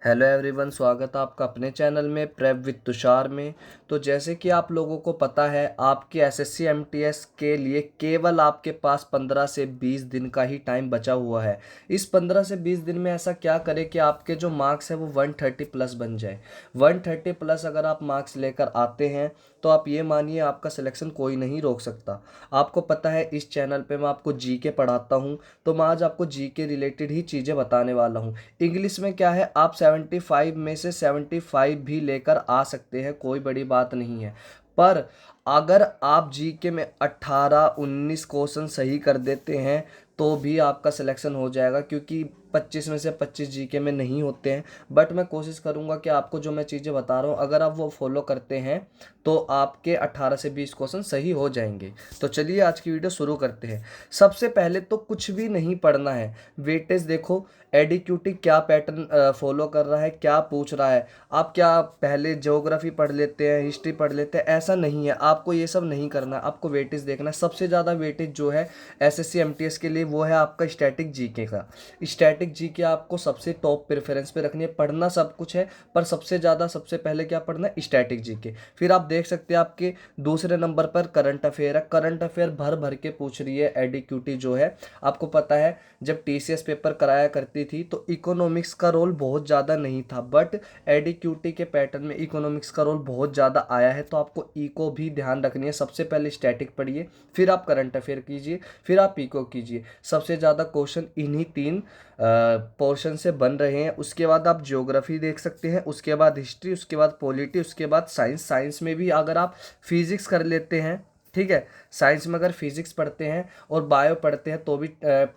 Hello everyone, स्वागत है आपका अपने चैनल में प्रेप विद तुषार में। तो जैसे कि आप लोगों को पता है, आपके एसएससी एमटीएस के लिए केवल आपके पास 15 से 20 दिन का ही टाइम बचा हुआ है। इस 15 से 20 दिन में ऐसा क्या करें कि आपके जो मार्क्स है वो 130 प्लस बन जाए। 130 प्लस अगर आप मार्क्स लेकर आते हैं तो आप ये मानिए आपका सिलेक्शन कोई नहीं रोक सकता। आपको पता है इस चैनल पे मैं आपको जीके पढ़ाता हूँ, तो मैं आज आपको जीके रिलेटेड ही चीज़ें बताने वाला हूँ। इंग्लिश में क्या है, आप 75 में से 75 भी लेकर आ सकते हैं, कोई बड़ी बात नहीं है। पर अगर आप जीके में 18-19 क्वेश्चन सही कर देते हैं तो भी आपका सिलेक्शन हो जाएगा, क्योंकि 25 में से 25 जीके में नहीं होते हैं। बट मैं कोशिश करूंगा कि आपको जो मैं चीज़ें बता रहा हूँ अगर आप वो फॉलो करते हैं तो आपके 18 से 20 क्वेश्चन सही हो जाएंगे। तो चलिए आज की वीडियो शुरू करते हैं। सबसे पहले तो कुछ भी नहीं पढ़ना है। वेटेज देखो, एडीक्यूटी क्या पैटर्न फॉलो कर रहा है, क्या पूछ रहा है। आप क्या पहले ज्योग्राफी पढ़ लेते हैं, हिस्ट्री पढ़ लेते हैं? ऐसा नहीं है, आपको ये सब नहीं करना है। आपको वेटेज देखना है। सबसे ज़्यादा वेटेज जो है एसएससी एमटीएस के लिए वो है आपका स्टैटिक जीके का। स्टैटिक जीके आपको सबसे टॉप प्रेफरेंस पे रखनी है। पढ़ना सब कुछ है, पर सबसे ज़्यादा सबसे पहले क्या पढ़ना है, स्टैटिक जीके। फिर आप देख सकते हैं आपके दूसरे नंबर पर करंट अफेयर है। करंट अफेयर भर भर के पूछ रही है एडीक्यूटी जो है। आपको पता है जब टीसीएस पेपर कराया करती थी तो इकोनॉमिक्स का रोल बहुत ज़्यादा नहीं था, बट एडीक्यूटी के पैटर्न में इकोनॉमिक्स का रोल बहुत ज़्यादा आया है। तो आपको इको भी ध्यान रखनी है। सबसे पहले स्टैटिक पढ़िए, फिर आप करंट अफेयर कीजिए, फिर आप इको कीजिए। सबसे ज़्यादा क्वेश्चन इन्हीं तीन पोर्शन से बन रहे हैं। उसके बाद आप ज्योग्राफी देख सकते हैं, उसके बाद हिस्ट्री, उसके बाद पॉलिटी, उसके बाद साइंस। साइंस में भी अगर आप फिजिक्स कर लेते हैं, ठीक है, साइंस में अगर फिजिक्स पढ़ते हैं और बायो पढ़ते हैं तो भी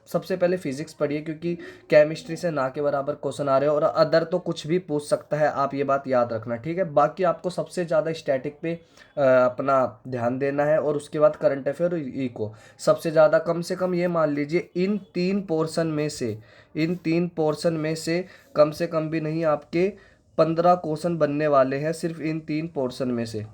सबसे पहले फिजिक्स पढ़िए, क्योंकि केमिस्ट्री से ना के बराबर क्वेश्चन आ रहे हैं और अदर तो कुछ भी पूछ सकता है। आप ये बात याद रखना, ठीक है। बाकी आपको सबसे ज़्यादा स्टैटिक पे अपना ध्यान देना है, और उसके बाद करंट अफेयर और इको सबसे ज़्यादा। कम से कम ये मान लीजिए इन तीन पोर्शन में से कम भी नहीं, आपके 15 क्वेश्चन बनने वाले हैं सिर्फ इन तीन पोर्शन में से,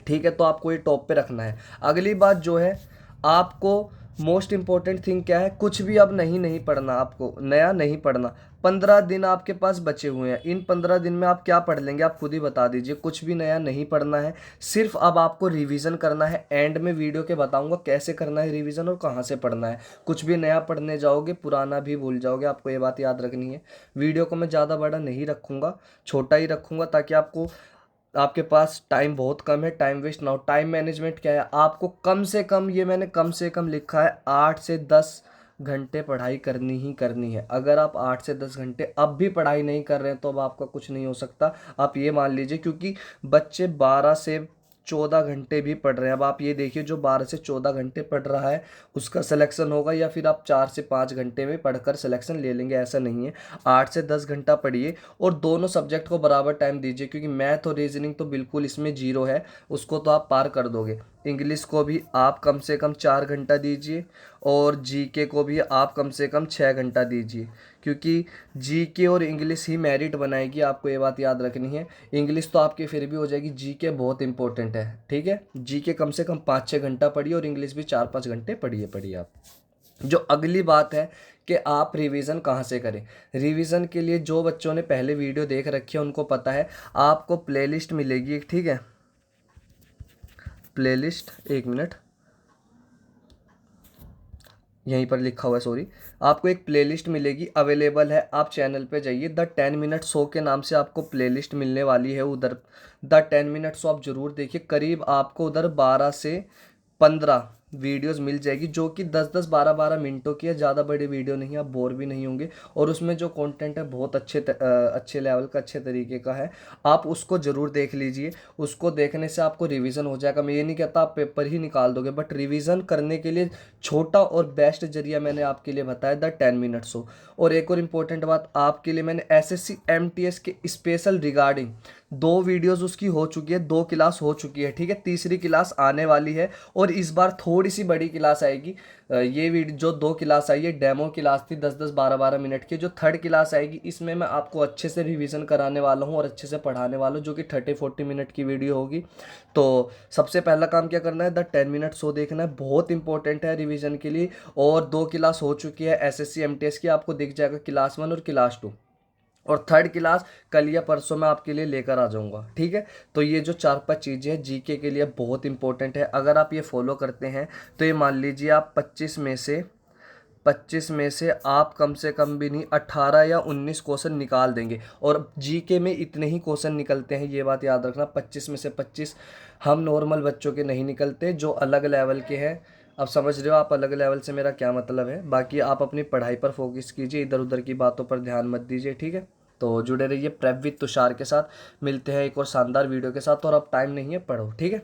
ठीक है। तो आपको ये टॉप पे रखना है। अगली बात जो है, आपको मोस्ट इंपॉर्टेंट थिंग क्या है, कुछ भी अब नहीं पढ़ना, आपको नया नहीं पढ़ना। 15 दिन आपके पास बचे हुए हैं। इन 15 दिन में आप क्या पढ़ लेंगे, आप खुद ही बता दीजिए। कुछ भी नया नहीं पढ़ना है, सिर्फ अब आपको रिवीजन करना है। एंड में वीडियो के बताऊंगा कैसे करना है रिवीजन और कहाँ से पढ़ना है। कुछ भी नया पढ़ने जाओगे पुराना भी भूल जाओगे, आपको ये बात याद रखनी है। वीडियो को मैं ज़्यादा बड़ा नहीं रखूँगा, छोटा ही रखूँगा, ताकि आपको, आपके पास टाइम बहुत कम है, टाइम वेस्ट ना हो। टाइम मैनेजमेंट क्या है, आपको कम से कम, ये मैंने कम से कम लिखा है, 8 से 10 घंटे पढ़ाई करनी ही करनी है। अगर आप 8 से 10 घंटे अब भी पढ़ाई नहीं कर रहे हैं तो अब आपका कुछ नहीं हो सकता, आप ये मान लीजिए। क्योंकि बच्चे 12 से 14 घंटे भी पढ़ रहे हैं। अब आप ये देखिए, जो 12 से 14 घंटे पढ़ रहा है उसका सिलेक्शन होगा, या फिर आप 4 से 5 घंटे में पढ़कर सिलेक्शन ले लेंगे, ऐसा नहीं है। 8 से 10 घंटा पढ़िए और दोनों सब्जेक्ट को बराबर टाइम दीजिए, क्योंकि मैथ और रीजनिंग तो बिल्कुल इसमें जीरो है, उसको तो आप पार कर दोगे। इंग्लिश को भी आप कम से कम 4 घंटा दीजिए, और जीके को भी आप कम से कम 6 घंटा दीजिए, क्योंकि जीके और इंग्लिश ही मेरिट बनाएगी, आपको ये बात याद रखनी है। इंग्लिश तो आपकी फिर भी हो जाएगी, जीके बहुत इंपॉर्टेंट है, ठीक है। जीके कम से कम 5-6 घंटा पढ़िए और इंग्लिश भी 4-5 घंटे पढ़िए पढ़िए आप। जो अगली बात है कि आप रिवीजन कहाँ से करें। रिवीजन के लिए जो बच्चों ने पहले वीडियो देख रखी है उनको पता है, आपको प्लेलिस्ट मिलेगी, ठीक है। प्लेलिस्ट, एक मिनट, यहीं पर लिखा हुआ है, सॉरी। आपको एक प्लेलिस्ट मिलेगी, अवेलेबल है, आप चैनल पे जाइए। द 10 मिनट शो के नाम से आपको प्लेलिस्ट मिलने वाली है उधर। द 10 मिनट शो आप जरूर देखिए। करीब आपको उधर 12 से 15 वीडियोस मिल जाएगी, जो कि 10-10 12-12 मिनटों की है। ज़्यादा बड़ी वीडियो नहीं है, आप बोर भी नहीं होंगे। और उसमें जो कंटेंट है बहुत अच्छे लेवल का, अच्छे तरीके का है। आप उसको ज़रूर देख लीजिए। उसको देखने से आपको रिवीजन हो जाएगा। मैं ये नहीं कहता आप पेपर ही निकाल दोगे, बट रिवीजन करने के लिए छोटा और बेस्ट जरिया मैंने आपके लिए बताया, द 10 मिनट शो। और एक और इम्पोर्टेंट बात आपके लिए, मैंने एसएससी एमटीएस के स्पेशल रिगार्डिंग 2 वीडियोस उसकी हो चुकी है, 2 क्लास हो चुकी है, ठीक है। तीसरी क्लास आने वाली है, और इस बार थोड़ी सी बड़ी क्लास आएगी। ये वीडियो जो 2 क्लास आई है डेमो क्लास थी, 10-10 12-12 मिनट की। जो थर्ड क्लास आएगी इसमें मैं आपको अच्छे से रिवीजन कराने वाला हूँ और अच्छे से पढ़ाने वाला हूँ, जो कि 30-40 मिनट की वीडियो होगी। तो सबसे पहला काम क्या करना है, द 10 मिनट शो देखना है, बहुत इंपॉर्टेंट है रिवीजन के लिए। और 2 क्लास हो चुकी है एसएससी एमटीएस की, आपको दिख जाएगा क्लास 1 और क्लास 2। और थर्ड क्लास कल या परसों मैं आपके लिए लेकर आ जाऊंगा, ठीक है। तो ये जो 4-5 चीज़ें हैं जीके के लिए बहुत इंपॉर्टेंट है, अगर आप ये फॉलो करते हैं तो ये मान लीजिए आप 25 में से आप कम से कम भी नहीं 18 या 19 क्वेश्चन निकाल देंगे। और जीके में इतने ही क्वेश्चन निकलते हैं, ये बात याद रखना, 25 में से 25 हम नॉर्मल बच्चों के नहीं निकलते जो अलग लेवल के हैं। अब समझ रहे हो आप अलग लेवल से मेरा क्या मतलब है। बाकी आप अपनी पढ़ाई पर फोकस कीजिए, इधर उधर की बातों पर ध्यान मत दीजिए, ठीक है। तो जुड़े रहिए प्रेप विद तुषार के साथ। मिलते हैं एक और शानदार वीडियो के साथ, और अब टाइम नहीं है, पढ़ो, ठीक है।